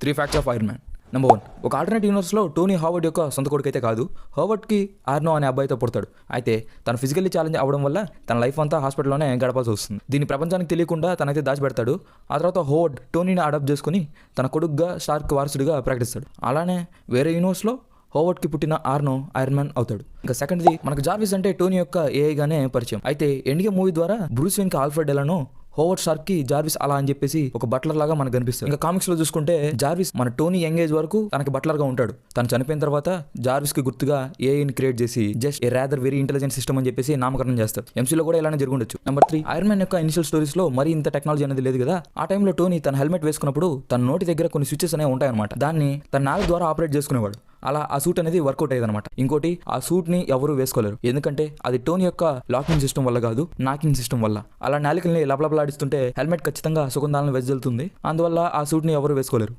3 facts of iron man. Number 1, ఒక alternate యూనివర్స్లో Tony Howard యొక్క సొంత కొడుకు అయితే కాదు. హావర్డ్కి ఆర్నో అనే అబ్బాయితో పుడతాడు. అయితే తను ఫిజికల్లీ ఛాలెంజ్ అవ్వడం వల్ల తన లైఫ్ అంతా హాస్పిటల్లోనే గడపాల్సి వస్తుంది. దీన్ని ప్రపంచానికి తెలియకుండా తనైతే దాచిపెడతాడు. ఆ తర్వాత హోవర్డ్ టోనీని అడాప్ట్ చేసుకుని తన కొడుకుగా స్టార్క్ వారసుడిగా ప్రకటిస్తాడు. అలానే వేరే యూనివర్స్లో హోవర్డ్కి పుట్టిన ఆర్నో ఐరన్ మ్యాన్ అవుతాడు. ఇంకా సెకండ్ది, మనకు జార్విస్ అంటే టోనీ యొక్క ఏఐగానే పరిచయం. అయితే ఎండ్ గేమ్ మూవీ ద్వారా బ్రూస్ వెయిన్కి ఆల్ఫ్రెడ్ ఎలానో హోవర్డ్ స్టార్క్ కి జార్విస్ అలా అని చెప్పేసి ఒక బట్లర్ లాగా మనకు కనిపిస్తుంది. ఇంకా కామిక్స్ లో చూసుకుంటే జార్విస్ మన టోనీ యంగ్ ఏజ్ వరకు తనకి బట్లర్ గా ఉంటాడు. తను చనిపోయిన తర్వాత జార్విస్ కి గుర్తుగా ఏఐని క్రియేట్ చేసి just a rather very intelligent system అని చెప్పేసి నామకరణం చేస్తారు. ఎంసీలో కూడా ఇలానే జరుగుండొచ్చు. నెంబర్ 3, ఐరన్ మ్యాన్ యొక్క ఇనిషియల్ స్టోరీస్ లో మరి ఇంత టెక్నాలజీ అనేది లేదు కదా. ఆ టైంలో టోనీ తన హెల్మెట్ వేసుకున్నప్పుడు తన నోటి దగ్గర కొన్ని స్విచెస్ అనేవి ఉంటాయన్నమాట. దాన్ని తన నాలుగు ద్వారా ఆపరేట్ చేసుకునేవాడు. అలా ఆ సూట్ అనేది వర్కౌట్ అయ్యేది అనమాట. ఇంకోటి, ఆ సూట్ ని ఎవరు వేసుకోలేరు, ఎందుకంటే అది టోనీ యొక్క లాకింగ్ సిస్టమ్ వల్ల కాదు, నాకింగ్ సిస్టమ్ వల్ల. అలా నాలికల్ని లబలబలాడిస్తుంటే హెల్మెట్ ఖచ్చితంగా సుగంధాలను వెదజల్లుతుంది. అందువల్ల ఆ సూట్ ని ఎవరు వేసుకోలేరు.